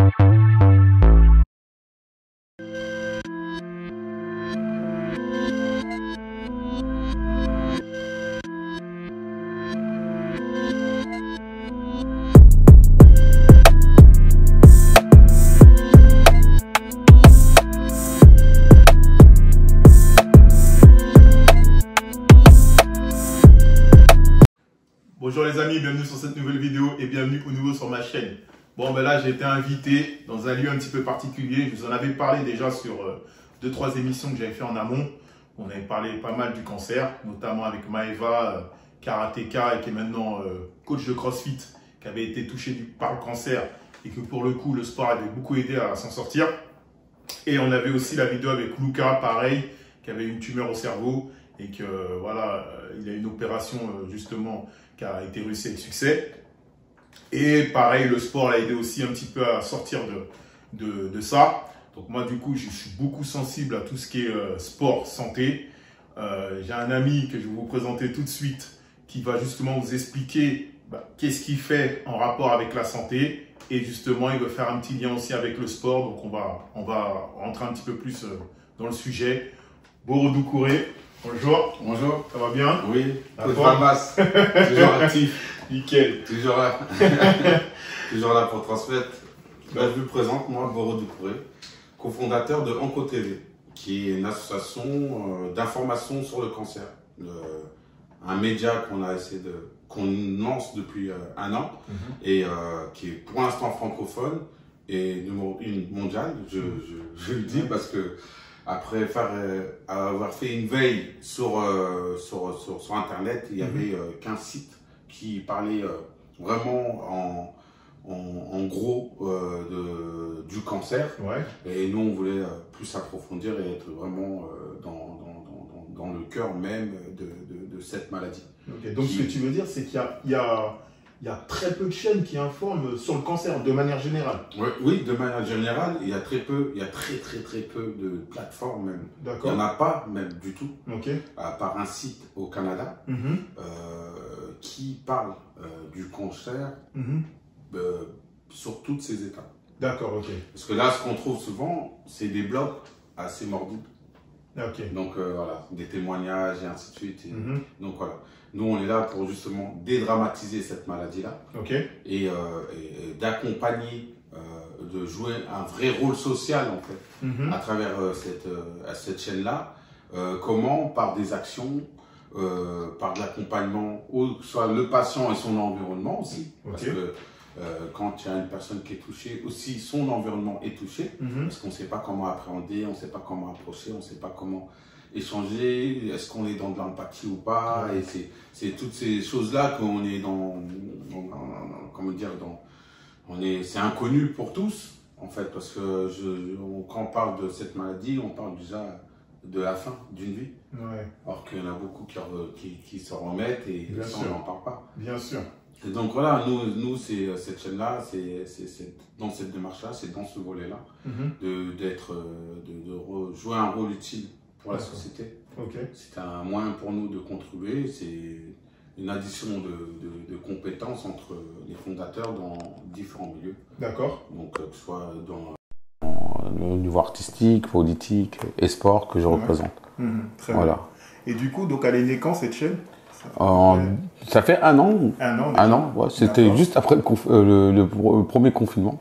Bonjour les amis, bienvenue sur cette nouvelle vidéo et bienvenue au nouveau sur ma chaîne. Bon ben là j'ai été invité dans un lieu un petit peu particulier. Je vous en avais parlé déjà sur 2-3 émissions que j'avais fait en amont. On avait parlé pas mal du cancer, notamment avec Maeva, karatéka et qui est maintenant coach de CrossFit, qui avait été touché par le cancer et que pour le coup le sport avait beaucoup aidé à s'en sortir. Et on avait aussi la vidéo avec Luca, pareil, qui avait une tumeur au cerveau et que voilà, il a une opération justement qui a été réussie avec succès. Et pareil, le sport l'a aidé aussi un petit peu à sortir de ça. Donc moi du coup, je suis beaucoup sensible à tout ce qui est sport, santé. J'ai un ami que je vais vous présenter tout de suite qui va justement vous expliquer qu'est-ce qu'il fait en rapport avec la santé. Et justement, il veut faire un petit lien aussi avec le sport. Donc on va rentrer un petit peu plus dans le sujet. Borodou Kouré. Bonjour. Bonjour. Ça va bien? Oui. Toujours masse. Toujours actif. Nickel. Toujours là. Toujours là pour transmettre. Ben, je vous présente, moi, Borodou Kouré, cofondateur de Onco TV, qui est une association d'information sur le cancer. Un média qu'on lance depuis un an et qui est pour l'instant francophone et numéro 1 mondial. Je le dis parce que après avoir fait une veille sur Internet, il y avait 15 sites qui parlaient vraiment en gros du cancer. Ouais. Et nous, on voulait plus approfondir et être vraiment dans le cœur même de cette maladie. Okay. Donc, ce que tu veux dire, c'est qu'il y a très peu de chaînes qui informent sur le cancer de manière générale. Oui, de manière générale, il y a très peu de plateformes même. Il n'y en a pas même du tout, à part un site au Canada qui parle du cancer sur toutes ses étapes. D'accord, ok. Parce que là, ce qu'on trouve souvent, c'est des blogs assez morbides. Donc voilà, des témoignages et ainsi de suite. Donc voilà. Nous, on est là pour justement dédramatiser cette maladie-là et d'accompagner, de jouer un vrai rôle social en fait à travers cette chaîne-là. Comment? Par des actions, par de l'accompagnement, soit le patient et son environnement aussi. Parce que quand il y a une personne qui est touchée, aussi son environnement est touché. Parce qu'on ne sait pas comment appréhender, on ne sait pas comment approcher, on ne sait pas comment échanger, est-ce qu'on est dans de l'empathie ou pas, et c'est toutes ces choses-là qu'on est comment dire, c'est inconnu pour tous, en fait, parce que quand on parle de cette maladie, on parle déjà de la fin d'une vie, alors qu'il y en a beaucoup qui se remettent et ça, on n'en parle pas. Bien sûr. Et donc voilà, nous c'est cette chaîne-là, c'est dans cette démarche-là, c'est dans ce volet-là, de jouer un rôle utile pour la société. C'est un moyen pour nous de contribuer, c'est une addition de compétences entre les fondateurs dans différents milieux. Donc que ce soit dans le niveau artistique, politique et sport que je représente. Très bien. Et du coup, donc elle est née quand cette chaîne? Ça fait un an. Un an, ouais. C'était juste après le premier confinement.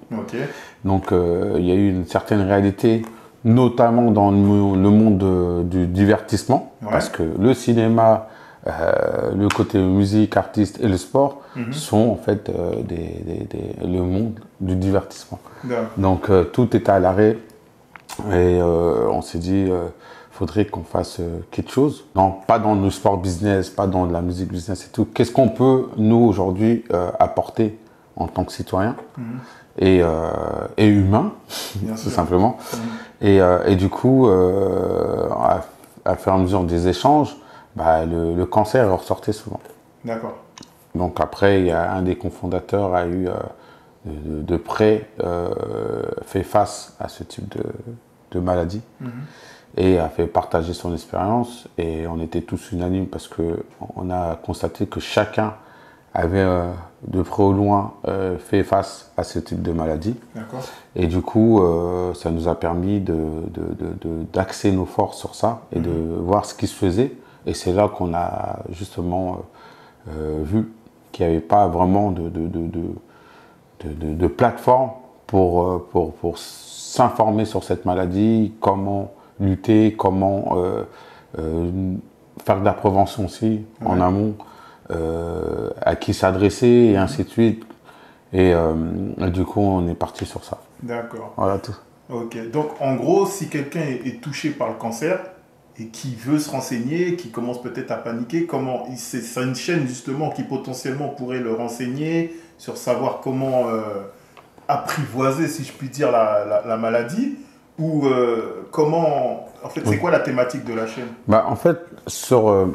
Donc il y a eu une certaine réalité, notamment dans le monde du divertissement, parce que le cinéma, le côté musique, artiste et le sport sont en fait le monde du divertissement. Donc tout était à l'arrêt et on s'est dit faudrait qu'on fasse quelque chose. Non, pas dans le sport business, pas dans la musique business et tout. Qu'est-ce qu'on peut, nous, aujourd'hui, apporter en tant que citoyen et humain, tout simplement. Et du coup, à faire à mesure des échanges, le cancer ressortait souvent. Donc après, il y a un des cofondateurs a eu de près fait face à ce type de maladie. Et a fait partager son expérience et on était tous unanimes parce qu'on a constaté que chacun avait de près ou loin, fait face à ce type de maladie. Et du coup, ça nous a permis d'axer nos forces sur ça et de voir ce qui se faisait. Et c'est là qu'on a justement vu qu'il n'y avait pas vraiment de plateforme pour s'informer sur cette maladie, comment lutter, comment faire de la prévention aussi en amont, à qui s'adresser et ainsi de suite. Et du coup, on est parti sur ça. D'accord. Voilà tout. Ok. Donc, en gros, si quelqu'un est touché par le cancer et qui veut se renseigner, qui commence peut-être à paniquer, comment c'est une chaîne justement qui potentiellement pourrait le renseigner sur savoir comment apprivoiser, si je puis dire, la maladie, ou comment... En fait, c'est quoi la thématique de la chaîne? En fait, sur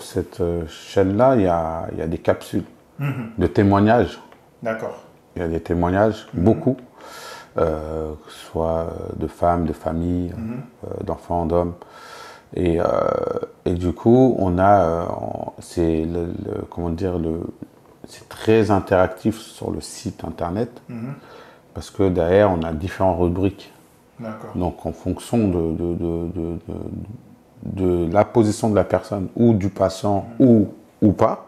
cette chaîne-là, il y a des capsules de témoignages. D'accord. Il y a des témoignages, beaucoup, que ce soit de femmes, de familles, d'enfants, d'hommes. Et du coup, on a, comment dire, c'est très interactif sur le site internet, parce que derrière, on a différentes rubriques. Donc, en fonction de la position de la personne, ou du patient, ou pas,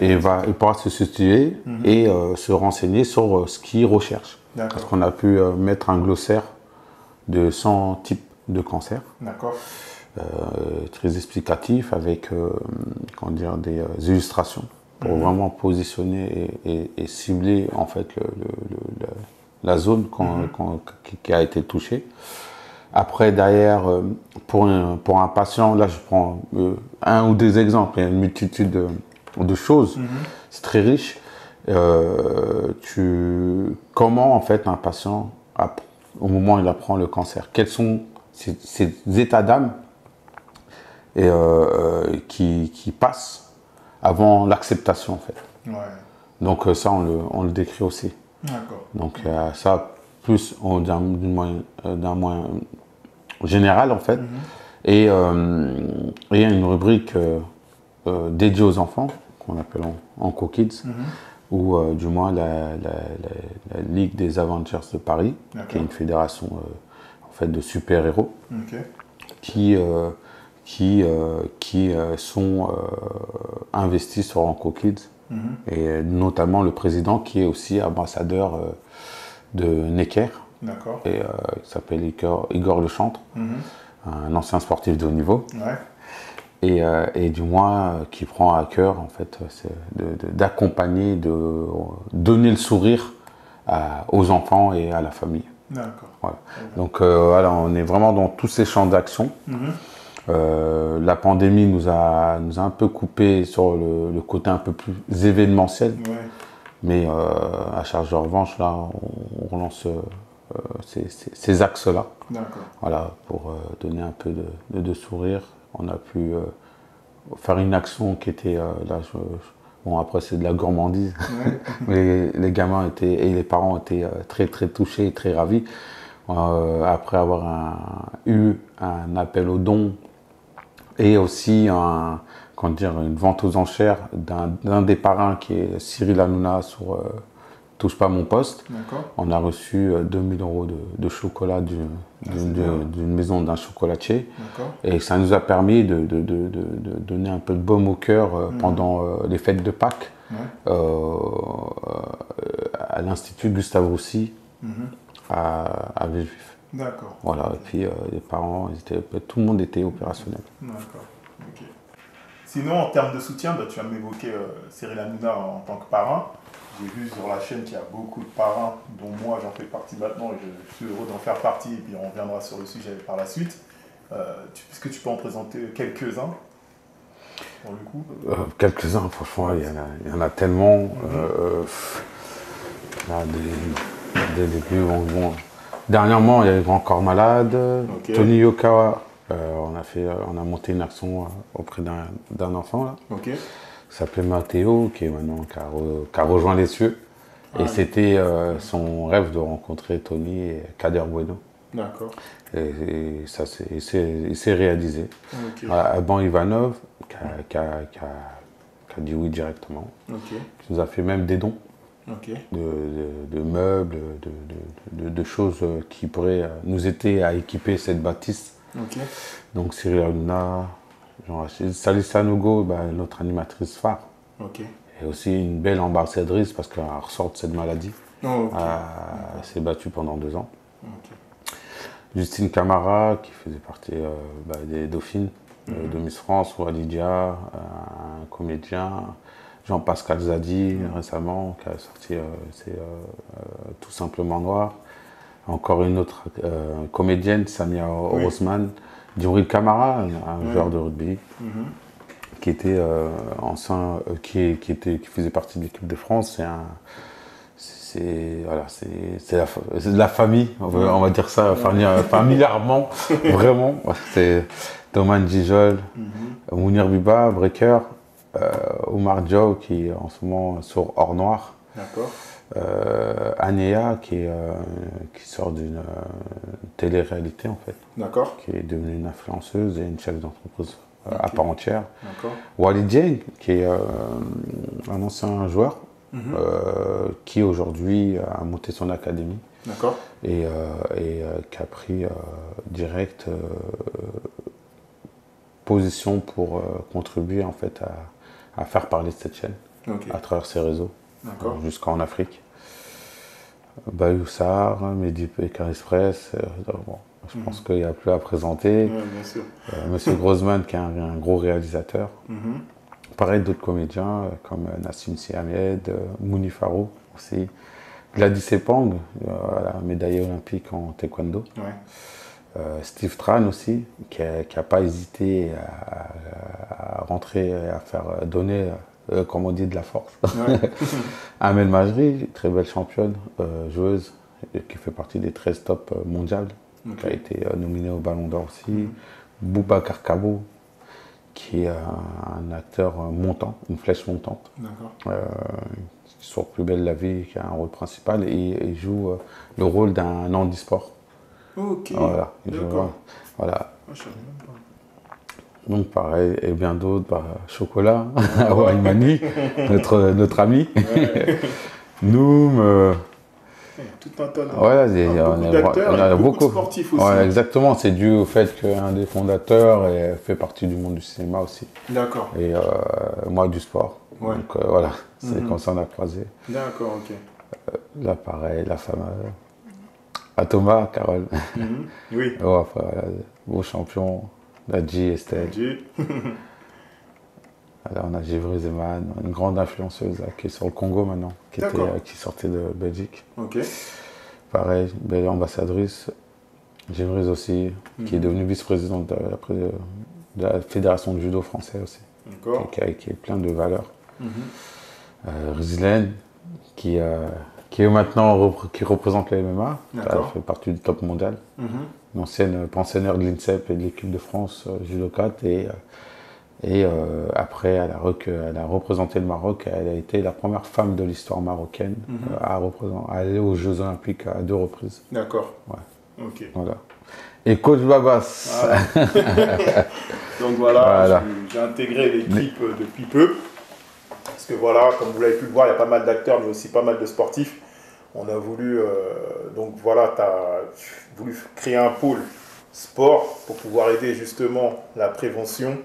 il pourra se situer et se renseigner sur ce qu'il recherche. Parce qu'on a pu mettre un glossaire de 100 types de cancers. Très explicatif, avec comment dire, des illustrations pour vraiment positionner et cibler en fait la zone qui a été touchée. Après, derrière, pour un patient, là je prends un ou deux exemples, il y a une multitude de choses, c'est très riche. Comment en fait un patient, au moment où il apprend le cancer, quels sont ses états d'âme qui passent avant l'acceptation en fait. Donc ça on le décrit aussi. Donc ça plus d'un moyen général en fait. Et il y a une rubrique dédiée aux enfants qu'on appelle Onco Kids, ou du moins la Ligue des Avengers de Paris, qui est une fédération en fait de super-héros qui sont investis sur Onco Kids, et notamment le président qui est aussi ambassadeur de Necker, et il s'appelle Igor Lechantre, un ancien sportif de haut niveau, et du moins qui prend à cœur en fait d'accompagner, de donner le sourire aux enfants et à la famille. Voilà. Donc voilà, on est vraiment dans tous ces champs d'action. La pandémie nous a un peu coupé sur le côté un peu plus événementiel, mais à charge de revanche, là, on relance ces axes-là, voilà, pour donner un peu de sourire. On a pu faire une action qui était, là, bon après c'est de la gourmandise, mais les gamins et les parents étaient très très touchés et très ravis. Après avoir eu un appel aux dons, et aussi une vente aux enchères d'un des parrains qui est Cyril Hanouna sur Touche pas mon poste. On a reçu 2000 € de chocolat d'une maison d'un chocolatier. Et ça nous a permis de donner un peu de baume au cœur pendant les fêtes de Pâques à l'Institut Gustave Roussy à Villejuif. Voilà, et puis les parents, tout le monde était opérationnel. Sinon, en termes de soutien, tu viens de m'évoquer Cyril Hanouna en tant que parrain. J'ai vu sur la chaîne qu'il y a beaucoup de parrains, dont moi j'en fais partie maintenant, et je suis heureux d'en faire partie, et puis on reviendra sur le sujet par la suite. Est-ce que tu peux en présenter quelques-uns pour le coup? Quelques-uns, franchement, il y en a tellement. Des plus bons. Dernièrement, il y a eu Grand Corps Malade, Tony Yoka, on a monté une action auprès d'un enfant là, qui s'appelait Mathéo, qui a rejoint les cieux. Et c'était son rêve de rencontrer Tony et Kader Bueno. Et ça s'est réalisé. Alban Ivanov, qui qui a dit oui directement. Okay. Qui nous a fait même des dons. Okay. De meubles, de choses qui pourraient nous aider à équiper cette bâtisse. Okay. Donc Cyril Hanouna, Salissa Nogo, notre animatrice phare. Okay. Et aussi une belle ambassadrice parce qu'elle ressort de cette maladie. Oh, okay. Elle s'est battue pendant 2 ans. Okay. Justine Camara, qui faisait partie des Dauphines de Miss France, Walidia, un comédien, Jean-Pascal Zadi, récemment, qui a sorti Tout simplement Noir. Encore une autre comédienne, Samia Rosman. Djibril Camara, un joueur de rugby, qui était qui faisait partie de l'équipe de France. C'est de la famille, on va dire ça familièrement, vraiment. C'est Thomas Njijol, Mounir Biba, Breaker, Omar Diaw qui est en ce moment sur Hors Noir. D'accord. Anéa qui sort d'une télé-réalité en fait. D'accord. Qui est devenue une influenceuse et une chef d'entreprise à part entière. D'accord. Walid Dieng qui est un ancien joueur qui aujourd'hui a monté son académie. D'accord. Et qui a pris direct position pour contribuer en fait à faire parler de cette chaîne à travers ses réseaux jusqu'en Afrique. Bayou Sarr, Mehdi Pékin Express, je pense qu'il n'y a plus à présenter. Bien sûr. Monsieur Grossman qui est un gros réalisateur. Pareil d'autres comédiens comme Nassim Si Ahmed, Mouni Farou aussi. Gladys Sepang, médaillée olympique en taekwondo. Steve Tran aussi, qui n'a pas hésité à rentrer, à faire donner, comme on dit, de la force. Amel Majri, très belle championne, joueuse, qui fait partie des 13 top mondiales, qui a été nominée au Ballon d'Or aussi. Boubacar Kabo, qui est un acteur montant, une flèche montante. Qui sort Plus belle la vie, qui a un rôle principal, et il joue le rôle d'un handisport. Ok. Voilà. Voilà. Donc pareil, et bien d'autres, Chocolat, Waimani, notre ami. Nous, tout un tas de on a beaucoup de sportifs aussi. Exactement, c'est dû au fait qu'un des fondateurs fait partie du monde du cinéma aussi. D'accord. Et moi du sport. Donc voilà, c'est comme ça on a croisé. D'accord, ok. Là pareil, la femme à Thomas, Carole. Oui. Après, voilà, beau champion, Nadji, Estelle. Là, on a Givry Zeman, une grande influenceuse là, qui est sur le Congo maintenant, qui sortait de Belgique. Ok. Pareil, belle ambassadrice. Givry aussi, qui est devenue vice-présidente de la Fédération de judo français aussi. D'accord. Qui est plein de valeurs. Rizlen, qui est maintenant qui représente le MMA, elle fait partie du top mondial. Une ancienne pensionnaire de l'INSEP et de l'équipe de France judo 4 et après elle a représenté le Maroc. Elle a été la première femme de l'histoire marocaine à aller aux Jeux Olympiques à 2 reprises. D'accord. Ouais. Ok. Voilà. Et coach Babas. Donc voilà. J'ai intégré l'équipe depuis peu. Parce que voilà, comme vous l'avez pu le voir, il y a pas mal d'acteurs, mais aussi pas mal de sportifs. On a voulu, donc voilà, tu as voulu créer un pôle sport pour pouvoir aider justement la prévention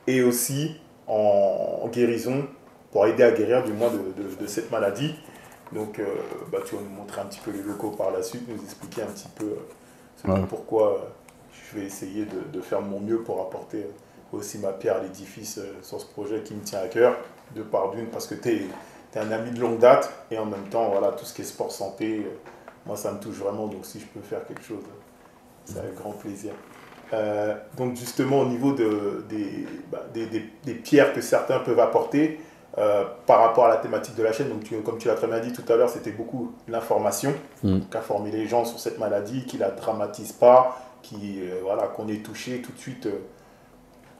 et aussi en guérison, pour aider à guérir du moins de cette maladie. Donc tu vas nous montrer un petit peu les locaux par la suite, nous expliquer un petit peu pourquoi je vais essayer de faire de mon mieux pour apporter aussi ma pierre à l'édifice sur ce projet qui me tient à cœur, de part d'une, parce que tu es un ami de longue date, et en même temps, voilà, tout ce qui est sport santé, moi ça me touche vraiment, donc si je peux faire quelque chose, c'est avec grand plaisir. Donc justement, au niveau des pierres que certains peuvent apporter par rapport à la thématique de la chaîne, donc comme tu l'as très bien dit tout à l'heure, c'était beaucoup l'information, qu'informer les gens sur cette maladie, qu'ils ne la dramatisent pas, qu'on est touché tout de suite.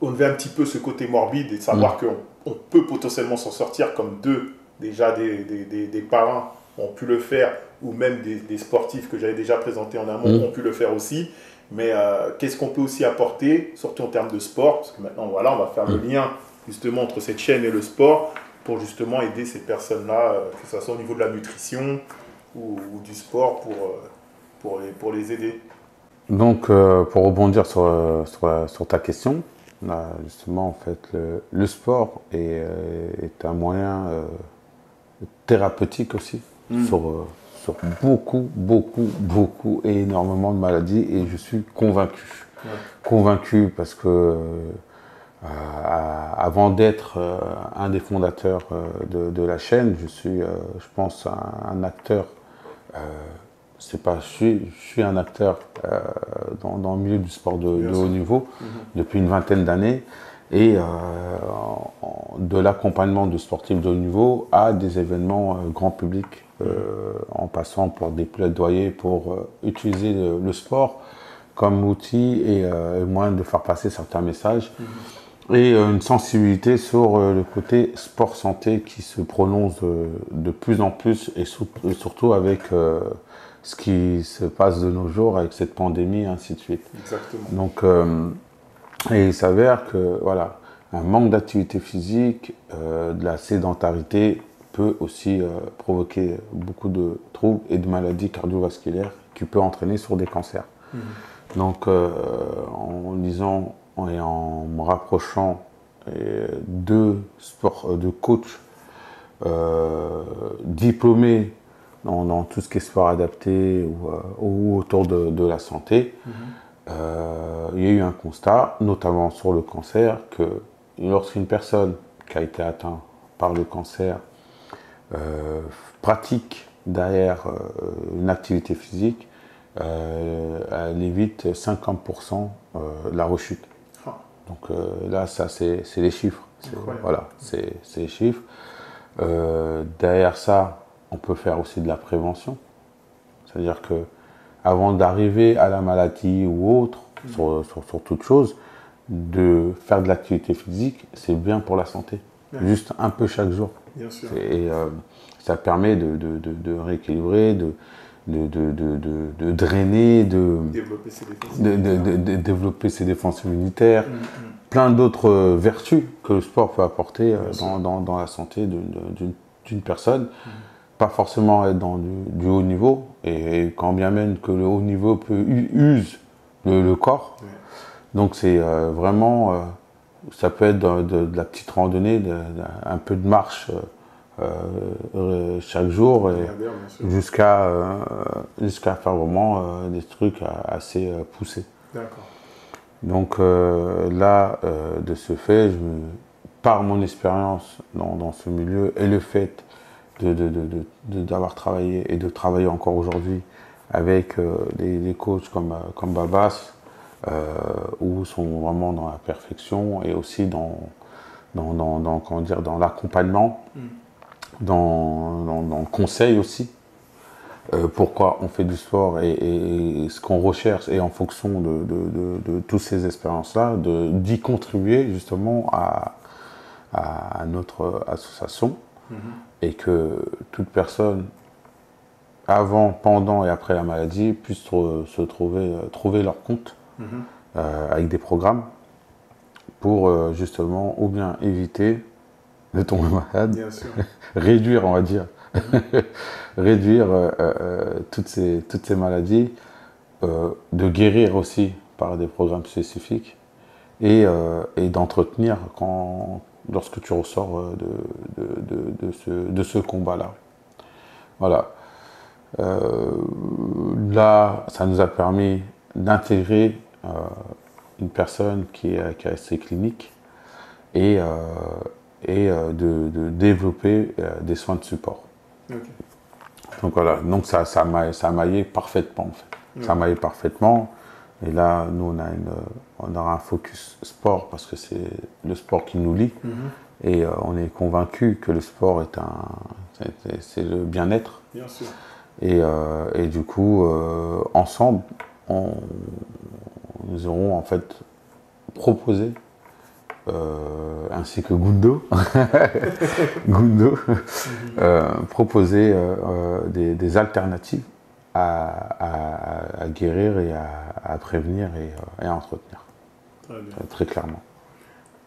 On avait un petit peu ce côté morbide et de savoir qu'on peut potentiellement s'en sortir, comme des parents ont pu le faire, ou même des sportifs que j'avais déjà présentés en amont ont pu le faire aussi. Mais qu'est-ce qu'on peut aussi apporter, surtout en termes de sport, parce que maintenant, voilà, on va faire le lien justement entre cette chaîne et le sport pour justement aider ces personnes-là, que ce soit au niveau de la nutrition ou du sport pour les aider. Donc, pour rebondir sur ta question, là, justement, en fait, le sport est un moyen thérapeutique aussi sur beaucoup et énormément de maladies, et je suis convaincu. Ouais. Convaincu parce que avant d'être un des fondateurs de la chaîne, je suis, je pense, un acteur. Je suis un acteur dans le milieu du sport de haut niveau depuis une vingtaine d'années, et de l'accompagnement de sportifs de haut niveau à des événements grand public, en passant par des plaidoyers pour utiliser le sport comme outil et moyen de faire passer certains messages, et une sensibilité sur le côté sport-santé qui se prononce de plus en plus, et surtout avec ce qui se passe de nos jours avec cette pandémie, et ainsi de suite. Exactement. Donc, et il s'avère que voilà, un manque d'activité physique, de la sédentarité peut aussi provoquer beaucoup de troubles et de maladies cardiovasculaires qui peuvent entraîner sur des cancers. Donc, en lisant et en me rapprochant de coachs diplômés dans tout ce qui est sport adapté ou autour de la santé, il y a eu un constat, notamment sur le cancer, que lorsqu'une personne qui a été atteinte par le cancer pratique derrière une activité physique, elle évite 50% la rechute. Donc là, ça, c'est les chiffres. Voilà, c'est les chiffres. Derrière ça, on peut faire aussi de la prévention. C'est-à-dire que avant d'arriver à la maladie ou autre, sur toute chose, de faire de l'activité physique, c'est bien pour la santé. Juste un peu chaque jour. Bien sûr. Et ça permet de rééquilibrer, de drainer, de développer ses défenses immunitaires, plein d'autres vertus que le sport peut apporter dans la santé d'une personne. Pas forcément être dans du haut niveau, et quand bien même que le haut niveau use le corps. Donc c'est vraiment, ça peut être de la petite randonnée, un peu de marche chaque jour, jusqu'à faire vraiment des trucs assez poussés. D'accord. Donc là, de ce fait, par mon expérience dans ce milieu et le fait d'avoir travaillé et de travailler encore aujourd'hui avec des coachs comme Babas, où sont vraiment dans la perfection, et aussi dans l'accompagnement, dans le conseil aussi. Pourquoi on fait du sport et ce qu'on recherche, et en fonction de toutes ces expériences-là, d'y contribuer justement à notre association, et que toute personne, avant, pendant et après la maladie, puisse trouver leur compte avec des programmes pour justement ou bien éviter de tomber malade, bien sûr. réduire, on va dire, réduire toutes ces maladies, de guérir aussi par des programmes spécifiques, et d'entretenir lorsque tu ressors de ce combat-là. Voilà. Là, ça nous a permis d'intégrer une personne qui a ces cliniques, et de développer des soins de support. Okay. Donc voilà, donc ça a maillé parfaitement en fait. Okay. Ça a maillé parfaitement. Et là, nous, on aura un focus sport, parce que c'est le sport qui nous lie. Et on est convaincu que le sport c'est le bien-être. Bien sûr. Et du coup, ensemble, nous aurons en fait proposé, ainsi que Gundo, proposer des alternatives à guérir et à prévenir et à entretenir. Très bien. Très clairement.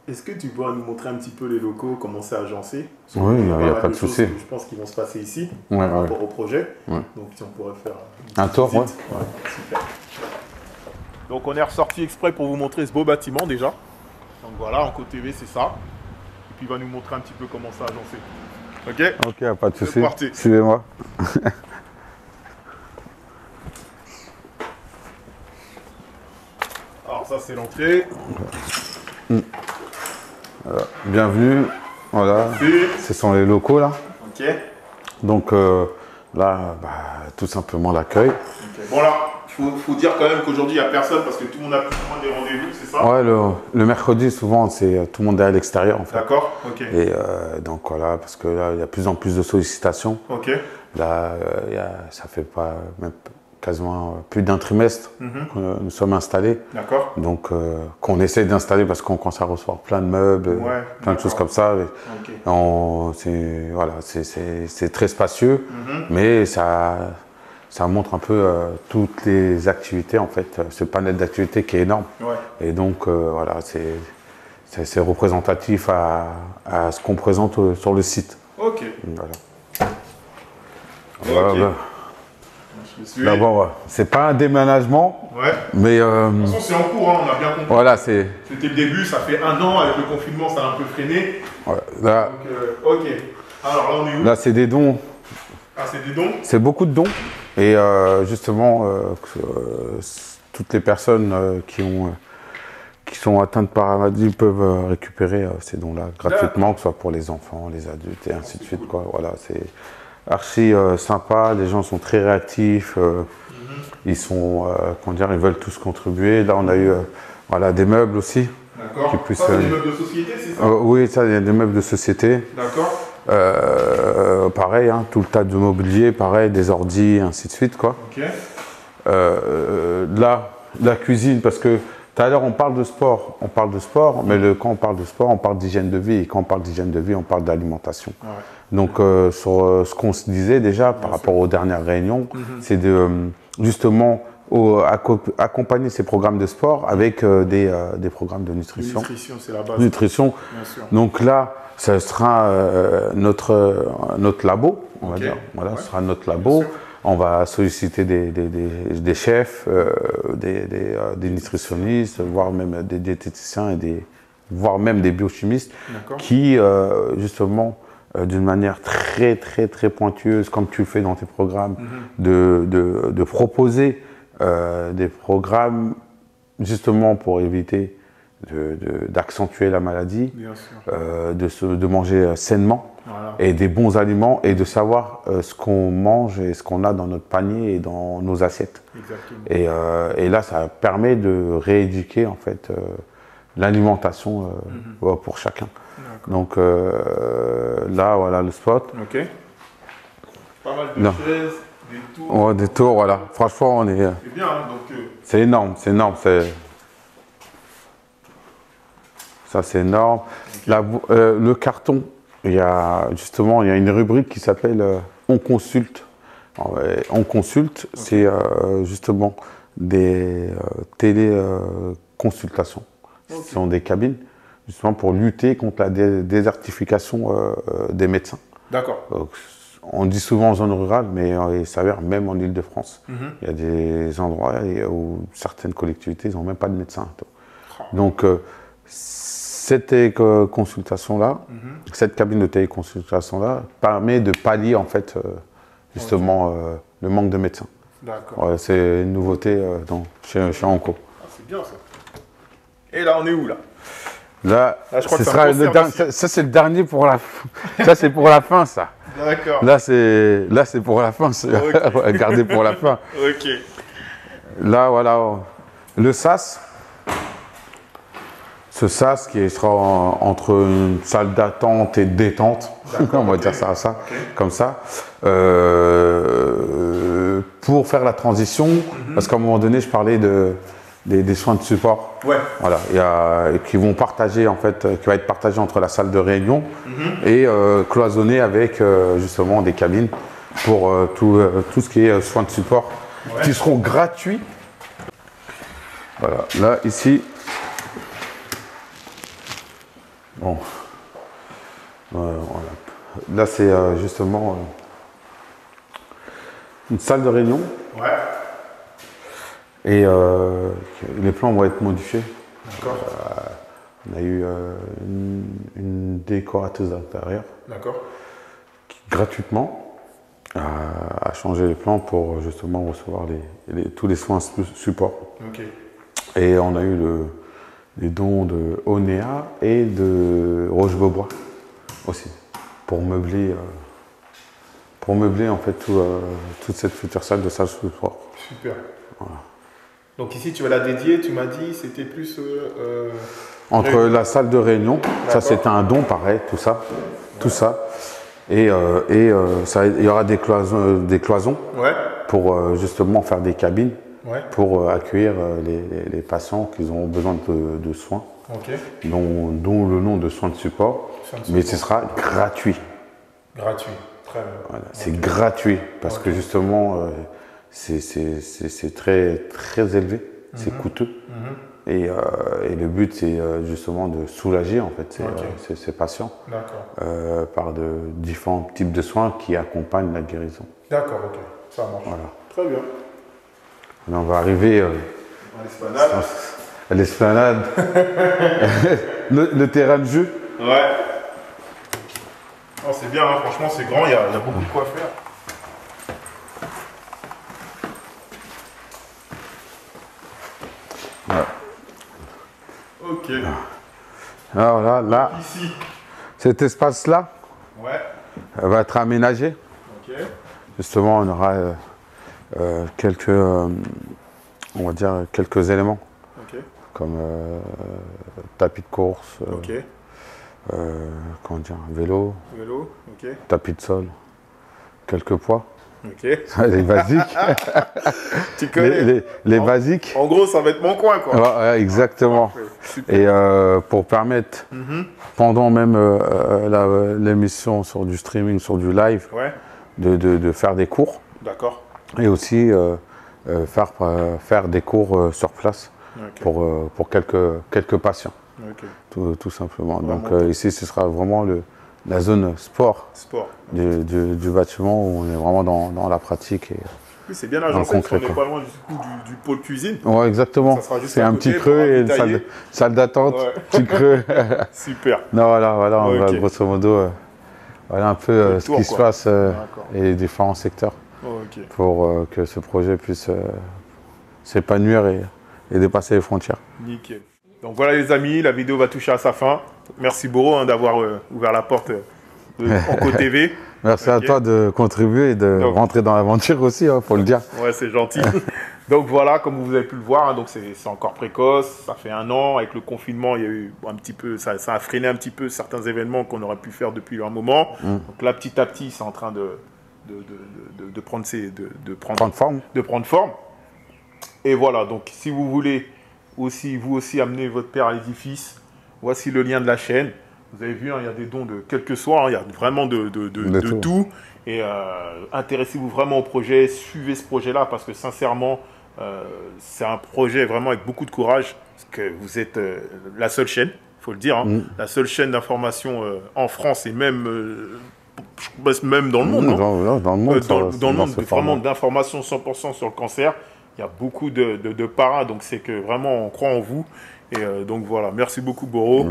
Est-ce que tu pourras nous montrer un petit peu les locaux, comment c'est agencé? Oui, il n'y a pas de souci. Je pense qu'ils vont se passer ici, par rapport au projet. Donc si on pourrait faire un tour, super. Donc on est ressorti exprès pour vous montrer ce beau bâtiment déjà. Donc voilà, en côté TV, c'est ça. Et puis il va nous montrer un petit peu comment c'est agencé. Ok? Ok, pas de souci. Suivez-moi. Alors ça c'est l'entrée. Voilà. Bienvenue. Voilà. Ce sont les locaux là. Ok. Donc là, tout simplement l'accueil. Okay. Bon là, faut dire quand même qu'aujourd'hui il n'y a personne parce que tout le monde a plus ou moins des rendez-vous, c'est ça? Ouais, le mercredi souvent c'est tout le monde est à l'extérieur en fait. D'accord. Ok. Et donc voilà, parce que là il y a de plus en plus de sollicitations. Ok. Là, ça fait pas même quasiment plus d'un trimestre que nous sommes installés. D'accord. Donc, qu'on essaie d'installer parce qu'on commence à recevoir plein de meubles, plein de choses comme ça. C'est très spacieux, mais ça montre un peu toutes les activités, en fait, ce panel d'activités qui est énorme. Ouais. Et donc, voilà, c'est représentatif à ce qu'on présente sur le site. Ok. Voilà. Okay. Voilà. D'abord, c'est pas un déménagement, mais de toute façon, c'est en cours, hein, on a bien compris. Voilà, c'était le début, ça fait 1 an, avec le confinement, ça a un peu freiné. Là, donc, ok. Alors là, on est où? Là, c'est des dons. Ah, c'est des dons? C'est beaucoup de dons. Et justement, toutes les personnes qui sont atteintes par la maladie peuvent récupérer ces dons-là gratuitement, que ce soit pour les enfants, les adultes et ainsi de suite. Quoi. Voilà, c'est archi sympa, les gens sont très réactifs, ils sont, comment dire, ils veulent tous contribuer. Là, on a eu des meubles aussi. D'accord. Ça, c'est des meubles de société, c'est ça? Oui, ça, il y a des meubles de société. D'accord. Pareil, hein, tout le tas de mobilier, pareil, des ordis, ainsi de suite, quoi. Ok. Là, la cuisine, parce que tout à l'heure, on parle de sport, mais quand on parle de sport, on parle d'hygiène de vie, et quand on parle d'hygiène de vie, on parle d'alimentation. Ouais. Donc, sur ce qu'on se disait déjà par rapport aux dernières réunions, c'est de justement accompagner ces programmes de sport avec des programmes de nutrition. Nutrition, c'est la base. Nutrition. Bien sûr. Donc là, ce sera notre labo, on va dire. Voilà, ce sera notre labo. On va solliciter des chefs, des nutritionnistes, voire même des diététiciens voire même des biochimistes qui, justement, d'une manière très, très, très pointueuse, comme tu le fais dans tes programmes, de proposer des programmes justement pour éviter d'accentuer la maladie, de manger sainement et des bons aliments et de savoir ce qu'on mange et ce qu'on a dans notre panier et dans nos assiettes. Et là, ça permet de rééduquer en fait l'alimentation pour chacun. Donc là, voilà le spot. Ok. Pas mal de chaises, des tours. Ouais, des tours, voilà. Franchement, on est. C'est bien, hein, donc. C'est énorme, c'est énorme. Ça, c'est énorme. Le carton, il y a une rubrique qui s'appelle On consulte. On consulte, c'est justement des téléconsultations. Ce sont des cabines, justement pour lutter contre la désertification des médecins. D'accord. On dit souvent en zone rurale, mais il s'avère même en Île-de-France. Il y a des endroits où certaines collectivités n'ont même pas de médecin. Donc, cette téléconsultation-là, cette cabine de téléconsultation-là, permet de pallier en fait justement le manque de médecins. D'accord. C'est une nouveauté chez Onco. Ah, c'est bien ça. Et là, on est où là? Là, je crois que ça c'est le dernier pour la fin. Ça c'est pour la fin, ça. D'accord. Là c'est pour la fin. Okay. Gardez pour la fin. Ok. Là voilà le SAS. Ce SAS qui sera entre une salle d'attente et de détente, on va dire ça, comme ça, pour faire la transition, parce qu'à un moment donné, je parlais des soins de support, voilà, qui vont partager en fait, qui va être partagé entre la salle de réunion et cloisonné avec justement des cabines pour tout ce qui est soins de support, qui seront gratuits. Voilà, là ici. Bon. Voilà. Là, c'est justement une salle de réunion. Ouais. Et les plans vont être modifiés. D'accord. On a eu une décoratrice d'intérieur. D'accord. Qui, gratuitement, a changé les plans pour justement recevoir tous les soins support. Ok. Et on a eu les dons de Onea et de Roche-Beaubois aussi, pour meubler en fait toute cette future salle de salle support. Super. Voilà. Donc ici tu vas la dédier, tu m'as dit, c'était plus... Entre la salle de réunion, ça c'était un don pareil, tout ça. Et il y aura des cloisons pour justement faire des cabines pour accueillir les patients qui ont besoin de soins, dont le nom de soins de support, mais ce sera gratuit. Gratuit, très bien. Voilà, c'est gratuit parce que justement c'est très élevé, c'est coûteux. Et le but, c'est justement de soulager en fait ces patients par de différents types de soins qui accompagnent la guérison. D'accord, ok, ça marche. Voilà. Très bien. Et on va arriver à l'esplanade, le terrain de jeu. Ouais. Oh, c'est bien, hein, franchement, c'est grand, il y a beaucoup de quoi faire. Ok. Alors là, ici. Cet espace-là va être aménagé. Ok. Justement, on aura quelques éléments, comme tapis de course, vélo, tapis de sol, quelques poids. Les basiques. Tu connais. Les basiques. En gros, ça va être mon coin, quoi. Ouais, exactement. Et pour permettre, pendant même l'émission sur du streaming, sur du live, de faire des cours. D'accord. Et aussi faire des cours sur place pour quelques patients. Tout simplement. Donc ici, ce sera vraiment la zone sport du bâtiment où on est vraiment dans la pratique. Oui, c'est bien agencé, parce qu'on n'est pas loin du pôle cuisine. Ouais, exactement. C'est un petit creux et une salle d'attente. Petit creux. Super. Non, voilà, on va grosso modo voilà un peu ce qui se passe et les différents secteurs pour que ce projet puisse s'épanouir et dépasser les frontières. Nickel. Donc voilà les amis, la vidéo va toucher à sa fin. Merci Boro d'avoir ouvert la porte Onco TV. Merci à toi de contribuer et de rentrer dans l'aventure aussi, faut le dire. Ouais, c'est gentil. Donc voilà, comme vous avez pu le voir, donc c'est encore précoce, ça fait 1 an. Avec le confinement, il y a eu un petit peu, ça a freiné un petit peu certains événements qu'on aurait pu faire depuis un moment. Donc là, petit à petit, c'est en train de prendre forme. Et voilà, donc si vous voulez vous aussi amener votre père à l'édifice, voici le lien de la chaîne. Vous avez vu, il y a des dons de quel que soit, il y a vraiment de tout. Et intéressez-vous vraiment au projet, suivez ce projet-là parce que sincèrement, c'est un projet vraiment avec beaucoup de courage. Parce que vous êtes la seule chaîne, il faut le dire, la seule chaîne d'information en France et même dans le monde. Dans le monde, dans le monde, vraiment d'informations 100% sur le cancer. Il y a beaucoup de paras, donc c'est que vraiment on croit en vous. Et donc voilà, merci beaucoup Boro.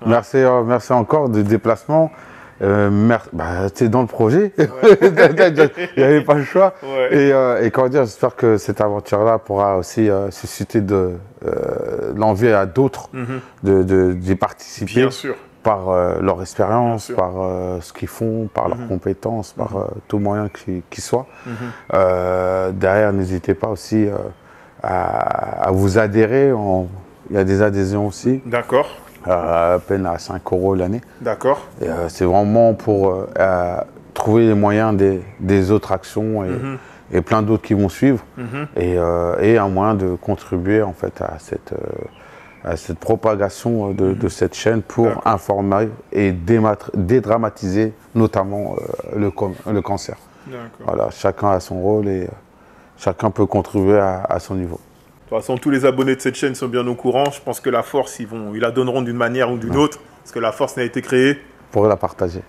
Merci encore du déplacement. C'est dans le projet, il n'y avait pas le choix. Et comment dire, j'espère que cette aventure-là pourra aussi susciter l'envie à d'autres d'y participer. Bien sûr. Par leur expérience, par ce qu'ils font, par leurs compétences, par tout moyen qui soit. Derrière, n'hésitez pas aussi à vous adhérer. Il y a des adhésions aussi. D'accord. À peine à 5 € l'année. D'accord. C'est vraiment pour trouver les moyens des autres actions et plein d'autres qui vont suivre. Et un moyen de contribuer en fait à cette propagation de cette chaîne pour informer et dédramatiser notamment le cancer. Voilà, chacun a son rôle et chacun peut contribuer à son niveau. toute façon, tous les abonnés de cette chaîne sont bien au courant. Je pense que la force, ils la donneront d'une manière ou d'une autre. Parce que la force n'a été créée pour la partager.